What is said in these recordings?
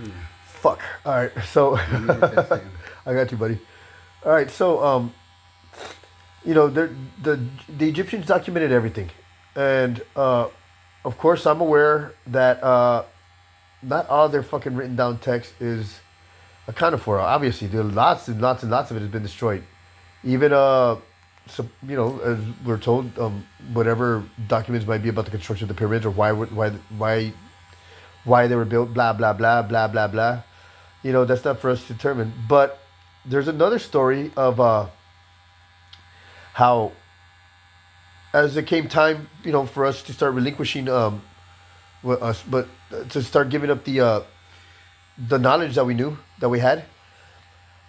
Yeah. Fuck. All right. So Let me get that second. I got you, buddy. All right. So you know, the Egyptians documented everything, and of course, I'm aware that not all their fucking written down text is accounted for. Obviously, there are lots and lots and lots of it has been destroyed. Even so, you know, as we're told, whatever documents might be about the construction of the pyramids or why they were built, blah blah blah blah blah blah. You know, that's not for us to determine. But there's another story of how, as it came time, you know, for us to start relinquishing us, but to start giving up the knowledge that we knew that we had.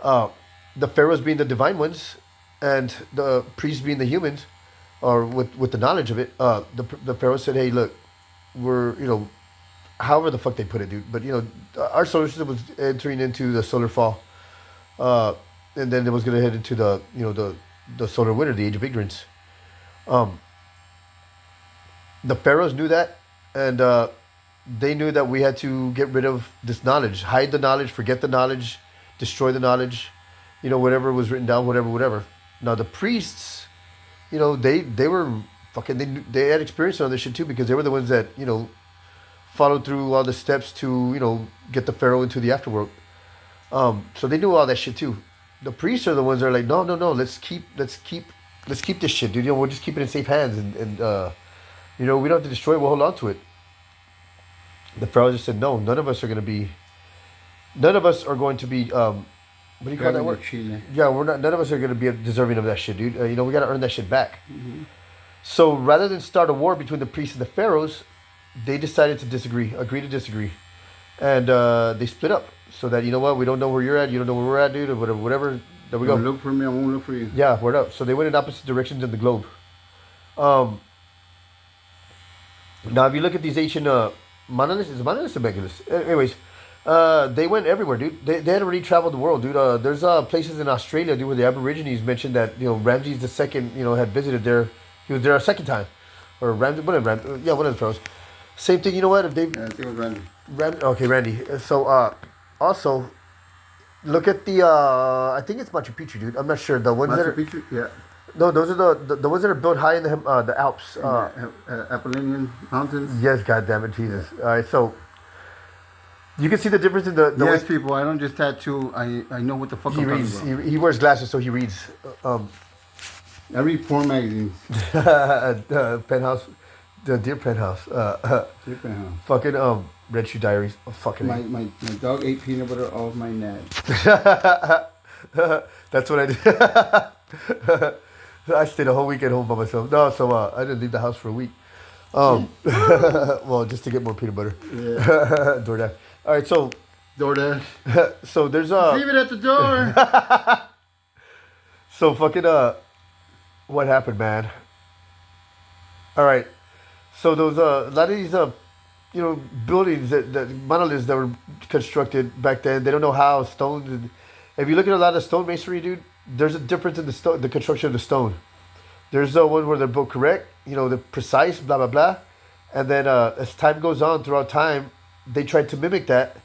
Uh, the pharaohs being the divine ones, and the priests being the humans, or with the knowledge of it. The pharaohs said, "Hey, look, we're however the fuck they put it, dude. But our solar system was entering into the solar fall, uh, and then it was gonna head into the solar winter, the age of ignorance. Um, the pharaohs knew that, and they knew that we had to get rid of this knowledge, hide the knowledge, forget the knowledge, destroy the knowledge, whatever was written down, whatever. Now the priests, they were fucking they had experience on this shit too because they were the ones that followed through all the steps to get the pharaoh into the afterworld. So they knew all that shit too. The priests are the ones that are like, no, no, no, let's keep this shit, dude. We'll just keep it in safe hands, and we don't have to destroy it. We'll hold on to it. The pharaoh just said, no, none of us are going to be. What do you call that word? Yeah, we're not. None of us are going to be deserving of that shit, dude. We got to earn that shit back. Mm-hmm. So rather than start a war between the priests and the pharaohs, they decided to agree to disagree, and they split up. So that we don't know where you're at, you don't know where we're at, dude, or whatever. There we go. Don't look for me, I won't look for you. Yeah, word up. So they went in opposite directions in the globe. Um, Now, if you look at these ancient monoliths, is it monoliths or megaliths? Anyways, they went everywhere, dude. They had already traveled the world, dude. There's places in Australia, dude, where the Aborigines mentioned that Ramses the second, had visited there. He was there a second time, or Ramses, yeah, one of the pharaohs. Same thing. You know what? If they Yeah, I think it was Randy. Okay, Randy. So also look at the I think it's Machu Picchu, dude. I'm not sure. The ones that Machu are Picchu? Yeah. no, those are the ones that are built high in the Alps. In the Apollonian Mountains. Yes, God damn it, Jesus. All right, so you can see the difference in the Yes, way people, I don't just tattoo. I know what the fuck he I'm reads. talking about. He wears glasses, so he reads. I read porn magazines. Penthouse, the Dear Penthouse. Different, huh? Fucking Red Shoe Diaries. Oh, fucking. My dog ate peanut butter off my nads. That's what I did. I stayed a whole week at home by myself. No, so I didn't leave the house for a week. Well, just to get more peanut butter. Yeah. DoorDash. All right, so DoorDash. so there's Leave it at the door. so fucking what happened, man? All right, so those a lot of these buildings that monoliths that were constructed back then, they don't know how stones. And if you look at a lot of stone masonry, dude, there's a difference in the construction of the stone. There's the one where they're built correct, the precise, blah blah blah, and then as time goes on, throughout time, they tried to mimic that,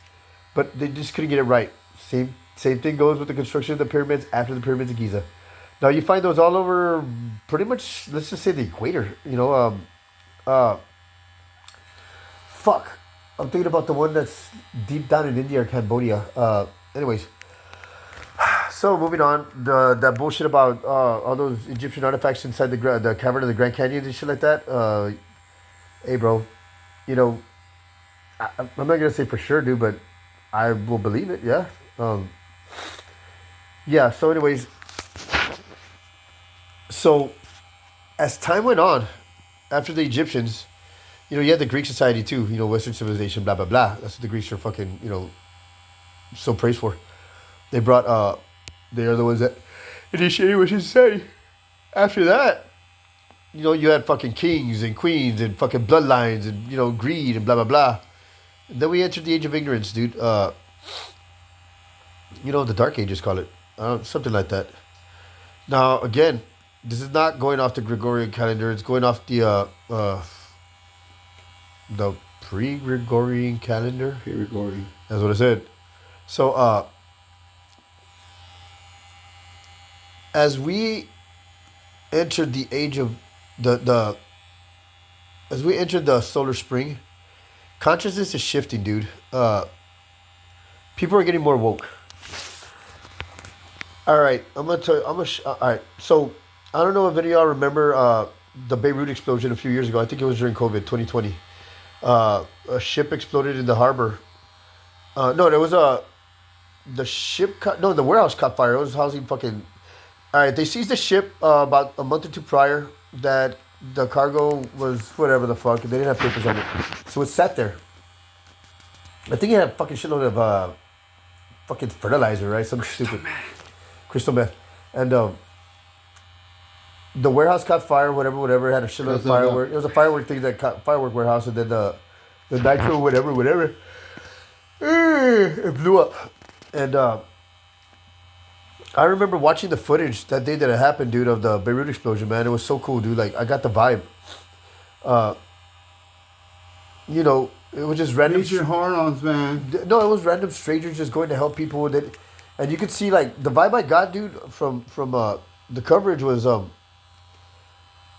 but they just couldn't get it right. Same thing goes with the construction of the pyramids after the pyramids of Giza. Now you find those all over, pretty much. Let's just say the equator. Uh, fuck, I'm thinking about the one that's deep down in India or Cambodia. Anyways, so moving on, that bullshit about all those Egyptian artifacts inside the cavern of the Grand Canyon and shit like that. Hey, bro, you know, I'm not gonna say for sure, dude, but I will believe it. Yeah. Yeah. So, anyways, so as time went on, after the Egyptians, you had the Greek society too. Western civilization, blah blah blah. That's what the Greeks are fucking, so praised for. They brought they are the ones that initiated what you say. After that, you had fucking kings and queens and fucking bloodlines and greed and blah blah blah. And then we entered the age of ignorance, dude. The Dark Ages call it, something like that. Now again, this is not going off the Gregorian calendar. It's going off the pre-Gregorian calendar. Pre-Gregorian. That's what I said. So, as we entered the age of the as we entered the solar spring, consciousness is shifting, dude. People are getting more woke. All right, I'm gonna tell you. All right, so I don't know if any of y'all remember the Beirut explosion a few years ago. I think it was during COVID, 2020. A ship exploded in the harbor. No, there was the ship caught, no, the warehouse caught fire. It was housing fucking. All right, they seized the ship about a month or two prior that the cargo was whatever the fuck. They didn't have papers on it, so it sat there. I think it had a fucking shitload of fucking fertilizer, right? Some stupid crystal meth, and the warehouse caught fire. Whatever. It had a shitload of firework. It was a firework thing that caught firework warehouse, and then the nitro whatever. It blew up, and I remember watching the footage that day that it happened, dude, of the Beirut explosion. Man, it was so cool, dude. Like I got the vibe. Uh, it was just random. Use your hormones, man. No, it was random strangers just going to help people. And you could see like the vibe I got, dude, from the coverage was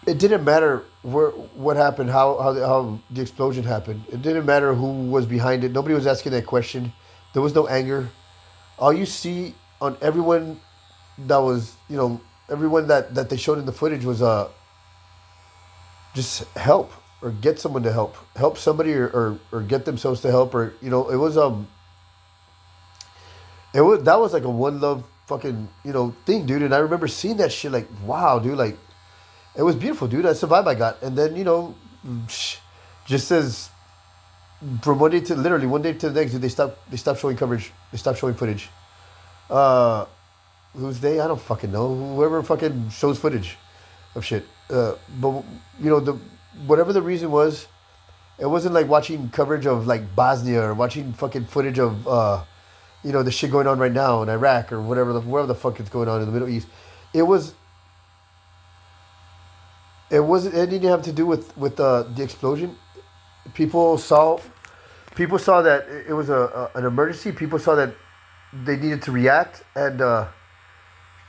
it didn't matter what happened, how the explosion happened. It didn't matter who was behind it. Nobody was asking that question. There was no anger. All you see on everyone that was, everyone that they showed in the footage was just help or get someone to help somebody or get themselves to help, or it was that was like a one love fucking thing, dude. And I remember seeing that shit like, wow, dude, like it was beautiful, dude. That's the vibe I got. And then just as from one day to the next, dude, they stopped showing coverage. They stopped showing footage. Who's they? I don't fucking know. Whoever fucking shows footage of shit. But the whatever the reason was, it wasn't like watching coverage of like Bosnia or watching fucking footage of the shit going on right now in Iraq or wherever the fuck is going on in the Middle East. It was. It wasn't. It didn't have to do with the explosion. People saw that it was an emergency. People saw that they needed to react, and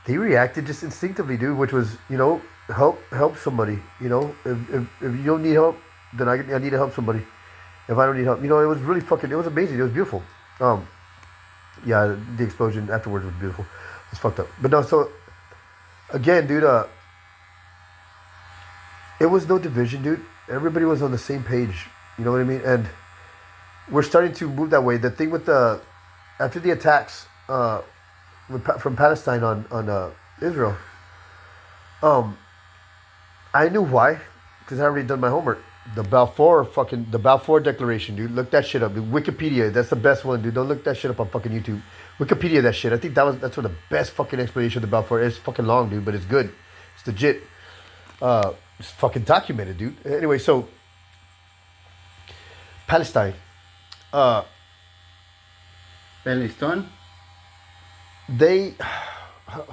they reacted just instinctively, dude. Which was help somebody. If you don't need help, then I need to help somebody. If I don't need help, it was really fucking. It was amazing. It was beautiful. Yeah, the explosion afterwards was beautiful. It's fucked up, but no. So again, dude. It was no division, dude. Everybody was on the same page. You know what I mean? And we're starting to move that way. The thing with after the attacks from Palestine on Israel, I knew why, because I already done my homework. The Balfour Declaration, dude. Look that shit up, dude. Wikipedia, that's the best one, dude. Don't look that shit up on fucking YouTube. Wikipedia, that shit. I think that's one of the best fucking explanation of the Balfour. It's fucking long, dude, but it's good. It's legit. It's fucking documented, dude. Anyway, so Palestine. Palestine. They. I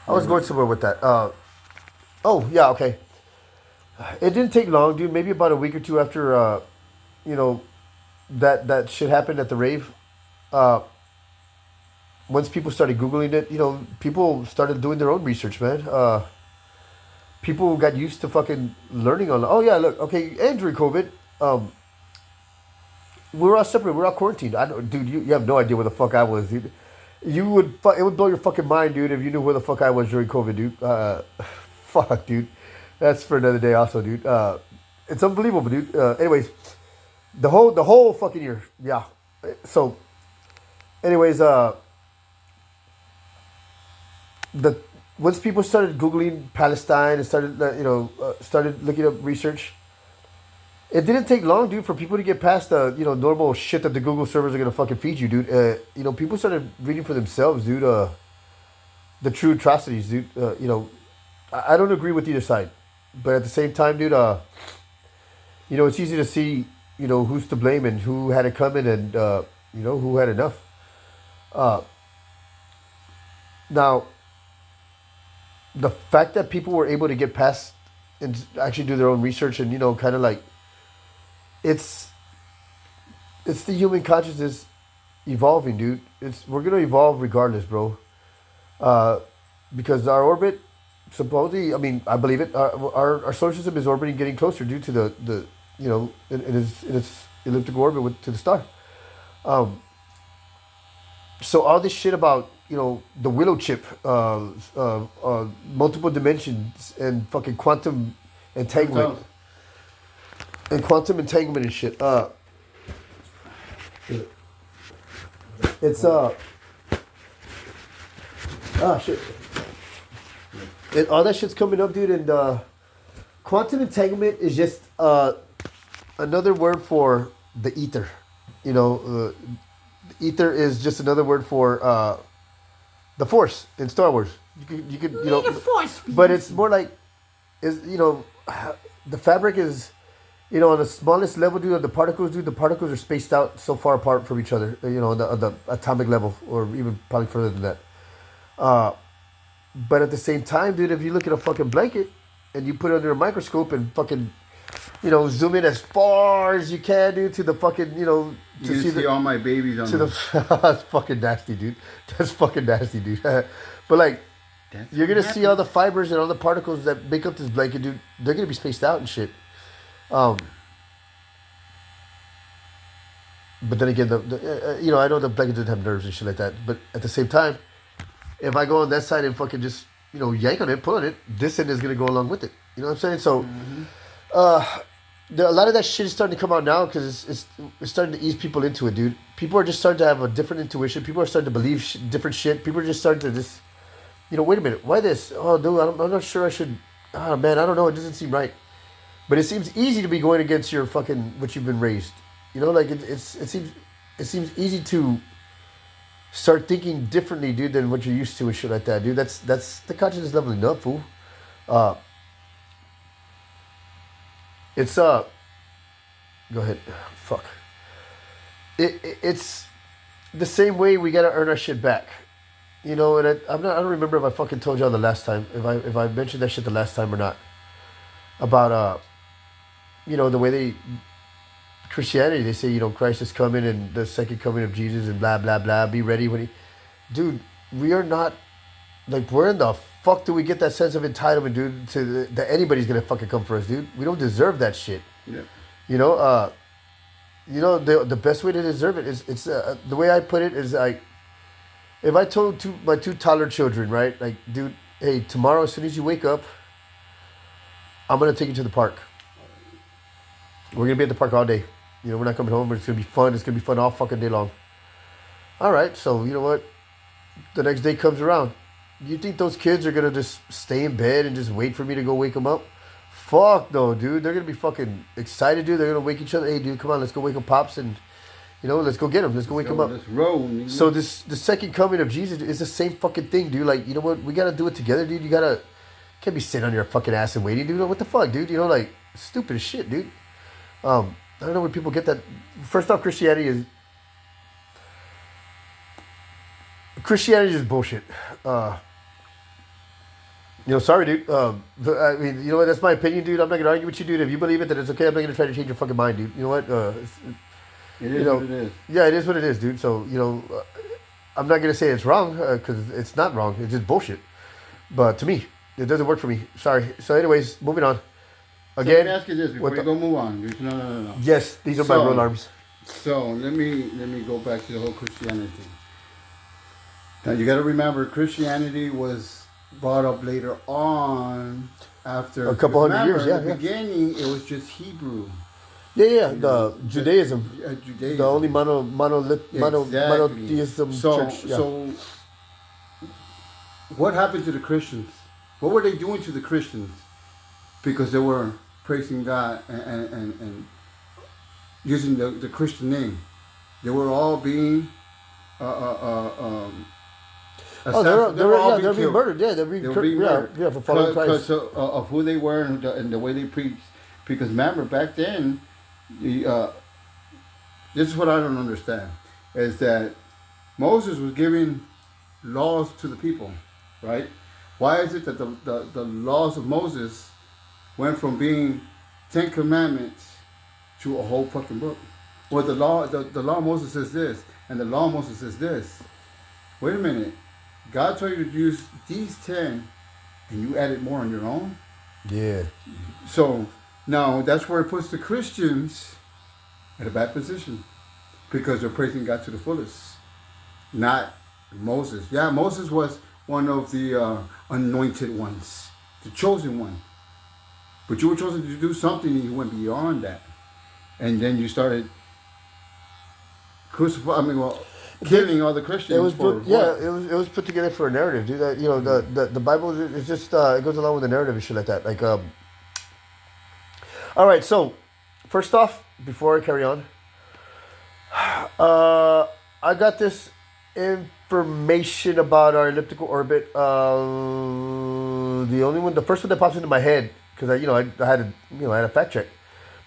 was going somewhere with that. Oh yeah, okay. It didn't take long, dude. Maybe about a week or two after, that shit happened at the rave. Once people started googling it, people started doing their own research, man. People got used to fucking learning on. Oh yeah, look, okay, and during COVID, we were all separate. We were all quarantined. I don't, dude. You have no idea where the fuck I was, dude. It would blow your fucking mind, dude, if you knew where the fuck I was during COVID, dude. Fuck, dude. That's for another day, also, dude. It's unbelievable, dude. Anyways, the whole fucking year, yeah. So, anyways, the once people started googling Palestine and started looking up research, it didn't take long, dude, for people to get past the normal shit that the Google servers are gonna fucking feed you, dude. People started reading for themselves, dude. The true atrocities, dude. I don't agree with either side, but at the same time, dude, it's easy to see who's to blame and who had it coming and who had enough. Now, the fact that people were able to get past and actually do their own research and kind of like it's the human consciousness evolving, dude. We're gonna evolve regardless, bro. Uh, because our orbit, supposedly, I mean, I believe it. Our solar system is orbiting, getting closer due to the in its elliptical orbit to the star. Um, so all this shit about the willow chip, multiple dimensions and fucking entanglement quantum entanglement and shit. It's shit. And all that shit's coming up, dude. And quantum entanglement is just another word for the ether. Ether is just another word for the Force in Star Wars. You could The Force. but it's more like the fabric is on the smallest level, dude. The particles are spaced out so far apart from each other. On the atomic level, or even probably further than that. But at the same time, dude, if you look at a fucking blanket and you put it under a microscope and fucking zoom in as far as you can, dude, to the fucking You can see all my babies on to the that's fucking nasty, dude. That's fucking nasty, dude. But like, That's you're gonna what see all the fibers and all the particles that make up this blanket, dude. They're gonna be spaced out and shit. But then again, I know the blanket doesn't have nerves and shit like that. But at the same time, if I go on that side and fucking just yank on it, pull on it, this end is gonna go along with it. You know what I'm saying? So, a lot of that shit is starting to come out now because it's starting to ease people into it, dude. People are just starting to have a different intuition. People are starting to believe different shit. People are just starting to just, wait a minute, why this? Oh, dude, I'm not sure I should. Oh man, I don't know. It doesn't seem right. But it seems easy to be going against your fucking what you've been raised. Like it seems easy to start thinking differently, dude, than what you're used to and shit like that, dude. That's the consciousness leveling up, fool. It's go ahead. Fuck. It's the same way we gotta earn our shit back. And I don't remember if I fucking told y'all the last time, if I mentioned that shit the last time or not. About the way Christianity, they say, Christ is coming and the second coming of Jesus and blah blah blah. Be ready when dude, we are not, like, where in the fuck do we get that sense of entitlement, dude, that anybody's gonna fucking come for us, dude? We don't deserve that shit. Yeah. The best way to deserve it is the way I put it is like, if I told my two toddler children, right, like, dude, hey, tomorrow as soon as you wake up, I'm gonna take you to the park. We're gonna be at the park all day. We're not coming home. It's gonna be fun. It's gonna be fun all fucking day long. All right, so you know what? The next day comes around. You think those kids are gonna just stay in bed and just wait for me to go wake them up? Fuck no, dude. They're gonna be fucking excited, dude. They're gonna wake each other. Hey, dude, come on, let's go wake up Pops and let's go get him. Let's go wake him up. Let's roll. Nigga. So the second coming of Jesus is the same fucking thing, dude. Like, you know what? We gotta do it together, dude. Can't be sitting on your fucking ass and waiting, dude. What the fuck, dude? Like, stupid as shit, dude. I don't know where people get that. First off, Christianity is bullshit. Sorry, dude. I mean, you know what? That's my opinion, dude. I'm not gonna argue with you, dude. If you believe it, then it's okay. I'm not gonna try to change your fucking mind, dude. You know what? It is what it is. Yeah, it is what it is, dude. So I'm not gonna say it's wrong because it's not wrong. It's just bullshit. But to me, it doesn't work for me. Sorry. So, anyways, moving on. Again, let me ask you this before you go move on. No. Yes, these are my real alarms. So let me go back to the whole Christianity thing. Now you got to remember, Christianity was brought up later on, after a couple hundred years. Yeah, in the beginning, it was just Hebrew. Yeah. The Judaism. Judaism. The only monotheism church. Yeah. So, what happened to the Christians? What were they doing to the Christians? Because they were praising God and using the Christian name. They were all being they're being murdered. Yeah, they're being murdered. Yeah, for following Christ. Because of who they were and the way they preached. Because remember, back then, this is what I don't understand, is that Moses was giving laws to the people, right? Why is it that the laws of Moses went from being 10 commandments to a whole fucking book? Well, the law of Moses says this, And the law of Moses says this. Wait a minute. God told you to use these 10 and you added more on your own? Yeah. So now that's where it puts the Christians in a bad position because they're praising God to the fullest, not Moses. Yeah, Moses was one of the anointed ones, the chosen one. But you were chosen to do something and you went beyond that. And then you started killing all the Christians. It was for put, yeah, it was put together for a narrative, dude. That, you know, the Bible is just it goes along with the narrative and shit like that. Like all right, so first off, before I carry on, I got this information about our elliptical orbit. The first one that pops into my head, because I had a fact check,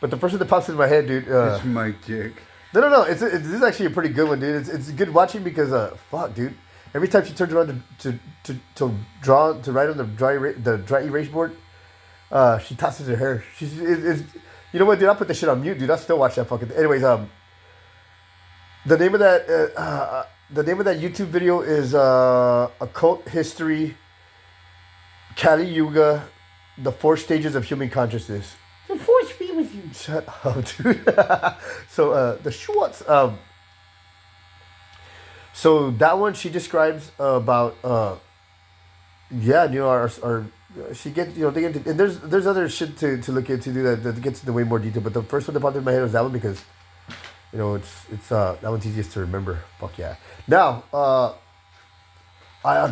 but the first one that pops into my head, dude. It's my dick. No. This is actually a pretty good one, dude. It's good watching because fuck, dude. Every time she turns around to write on the dry erase board, she tosses her hair. You know what, dude? I'll put this shit on mute, dude. I'll still watch that fucking. Anyways, the name of that YouTube video is Occult History, Kali Yuga, the 4 stages of human consciousness. The force be with you. Shut up, dude. So the Schwartz. So that one she describes about our she gets they get into, and there's other shit to look into that gets into way more detail. But the first one that popped in my head was that one because it's that one's easiest to remember. Fuck yeah. Now I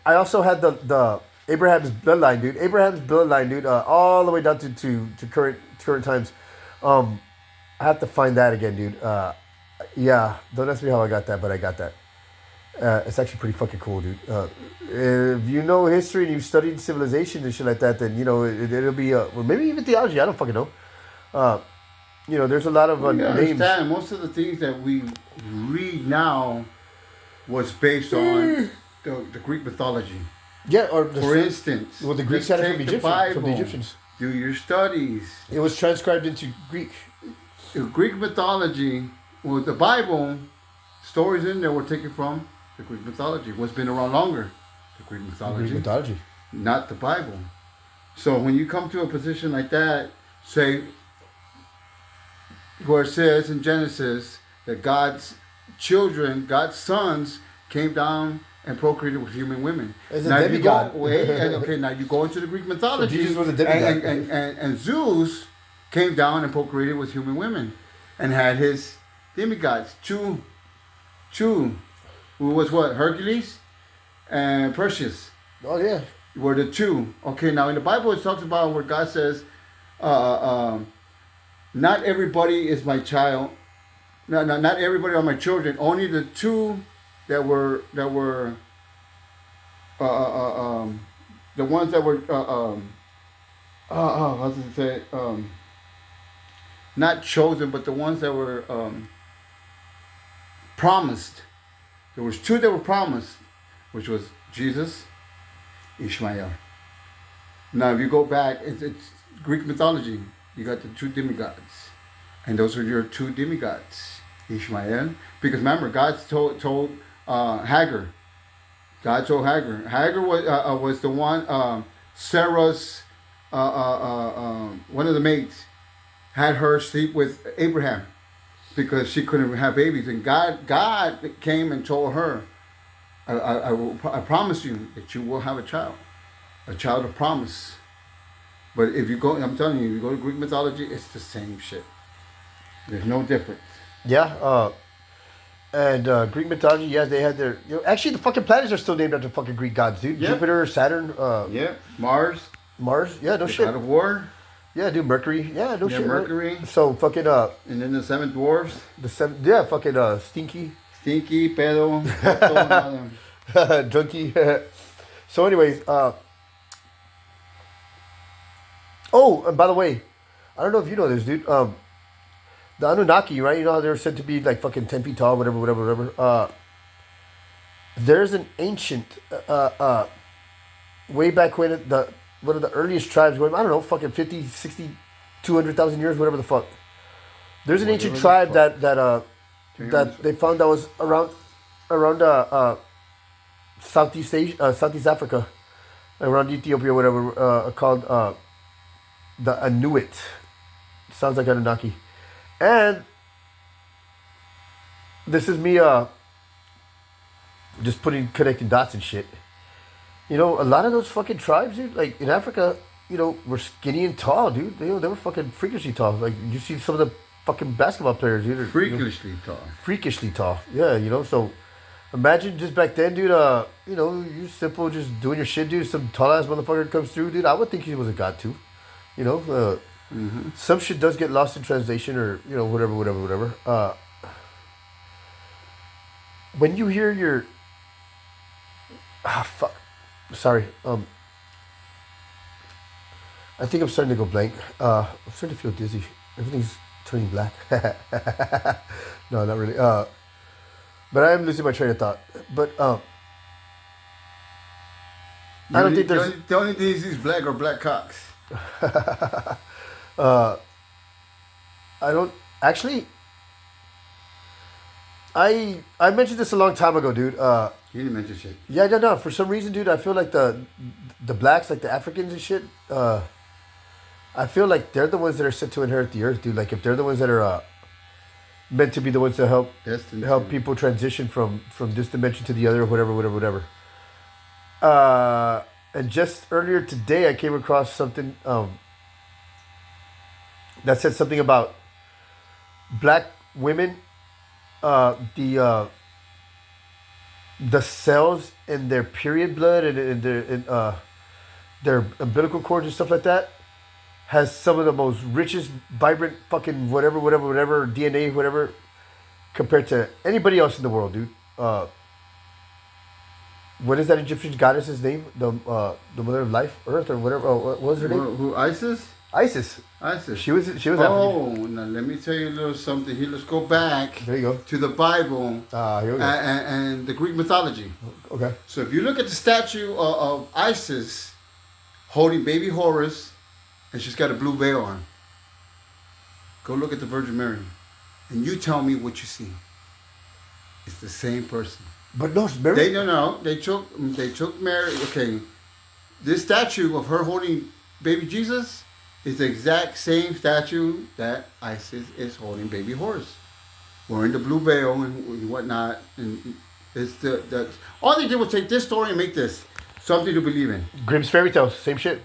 also had the Abraham's bloodline, dude. All the way down to current times. I have to find that again, dude. Yeah, don't ask me how I got that, but I got that. It's actually pretty fucking cool, dude. If you know history and you've studied civilization and shit like that, then it'll be or maybe even theology. I don't fucking know. There's a lot of names. Understand, most of the things that we read now was based on the Greek mythology. Yeah, or for instance, the Greeks had it from the Egyptians. Do your studies. It was transcribed into Greek. Greek mythology, the Bible, stories in there were taken from the Greek mythology. What's been around longer? The Greek mythology. Not the Bible. So when you come to a position like that, say, where it says in Genesis that God's children, God's sons, came down and procreated with human women. As a demigod. Now you go into the Greek mythology. So Jesus was a demigod. And Zeus came down and procreated with human women and had his demigods. Two, who was what? Hercules and Perseus. Oh, yeah. Were the two. Okay, now in the Bible it talks about where God says, not everybody is my child. No, not everybody are my children. Only the two that were the ones that were how does it say, not chosen, but the ones that were promised. There was 2 that were promised, which was Jesus, Ishmael. Now if you go back, it's Greek mythology. You got the 2 demigods, and those are your 2 demigods, Ishmael. Because remember, God told Hagar. God told Hagar. Hagar was the one. Sarah's one of the maids had her sleep with Abraham because she couldn't have babies, and God came and told her, I promise you that you will have a child of promise. But if you go, I'm telling you, you go to Greek mythology, it's the same shit. There's no difference. Yeah. And Greek mythology, yeah, they had their. Actually, the fucking planets are still named after fucking Greek gods, dude. Yep. Jupiter, Saturn. Mars. Yeah, no shit. God of War. Yeah, dude. Mercury. Yeah, no shit. Mercury. Right? So fucking And then the 7 dwarfs. Fucking Stinky. Pedo. Junkie. So, anyways, oh, and by the way, I don't know if you know this, dude. The Anunnaki, right? You know how they're said to be like fucking 10 feet tall, whatever. There's an ancient, way back when, one of the earliest tribes, going, I don't know, fucking 50, 60, 200,000 years, whatever the fuck. There's an ancient tribe that that they found that was around Southeast Asia, Southeast Africa, around Ethiopia, or whatever, called the Inuit. Sounds like Anunnaki, and this is me just connecting dots and shit. You know, a lot of those fucking tribes, dude, like in Africa, you know, were skinny and tall, dude. They were fucking freakishly tall. Like you see some of the fucking basketball players, dude. Freakishly tall. Freakishly tall. Yeah, you know, so imagine just back then, dude, you know, you simple just doing your shit, dude. Some tall ass motherfucker comes through, dude. I would think he was a god too. You know, some shit does get lost in translation or, you know, whatever. When you hear your fuck. Sorry. I think I'm starting to go blank. I'm starting to feel dizzy. Everything's turning black. No, not really. But I am losing my train of thought. But I don't think there's. The only thing is black or black cocks. I don't actually. I mentioned this a long time ago, dude. You didn't mention shit. Yeah, no. For some reason, dude, I feel like the blacks, like the Africans and shit. I feel like they're the ones that are set to inherit the earth, dude. Like if they're the ones that are meant to be the ones to help people transition from this dimension to the other, whatever. And just earlier today, I came across something that said something about black women. The cells in their period blood and in their umbilical cords and stuff like that has some of the most richest, vibrant, fucking whatever DNA, whatever, compared to anybody else in the world, dude. What is that Egyptian goddess's name? The mother of life, Earth, or whatever. Oh, what was her name? Who? Isis. Isis. She was Oh, African. now let me tell you a little something here. Let's go back. There you go. To the Bible. Here we go. And the Greek mythology. Okay. So if you look at the statue of Isis holding baby Horus, and she's got a blue veil on. Go look at the Virgin Mary, and you tell me what you see. It's the same person. But no, it's Mary. They took Mary. Okay, this statue of her holding baby Jesus is the exact same statue that Isis is holding baby Horus, wearing the blue veil and whatnot. And it's the all they did was take this story and make this something to believe in. Grimm's fairy tales, same shit.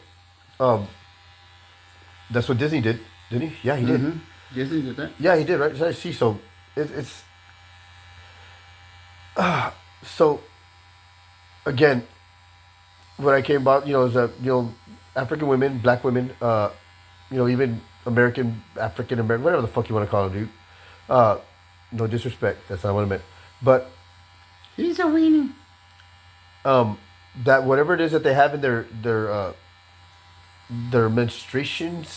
That's what Disney did, didn't he? Yeah, he did. Disney did that. Yeah, he did. Right. So I see. So it's. So. Again, what I came about, is that African women, black women, even American, African American, whatever the fuck you want to call them, dude. No disrespect. That's not what I meant. But. He's a weenie. That whatever it is that they have in their menstruations,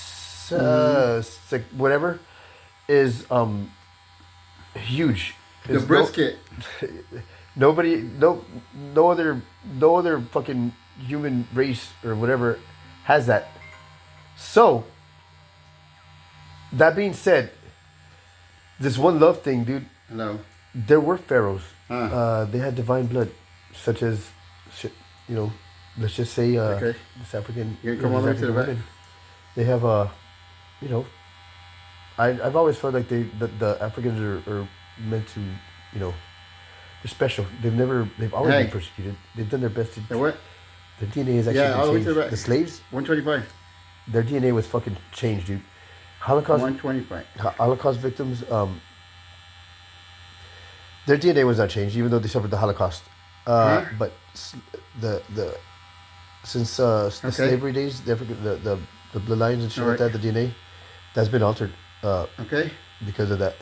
whatever, is huge. The brisket. No other fucking human race or whatever has that. So, that being said, this one love thing, dude. Hello. There were pharaohs. They had divine blood, such as, let's just say this African. You come all the way to the back. They have I've always felt like the Africans are meant to, they're special. They've always been persecuted. They've done their best to. What? Their DNA is actually all the way to the back. The slaves. 125. Their DNA was fucking changed, dude. Holocaust. 125. Holocaust victims. Their DNA was not changed, even though they suffered the Holocaust. But since the slavery days, the bloodlines and shit like that, the DNA, that's been altered. Because of that.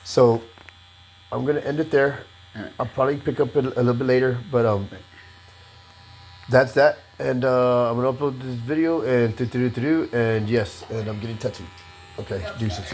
So, I'm gonna end it there. Right. I'll probably pick up it a little bit later, but that's that. And I'm gonna upload this video and and yes, and I'm getting tattooed. Okay, deuces.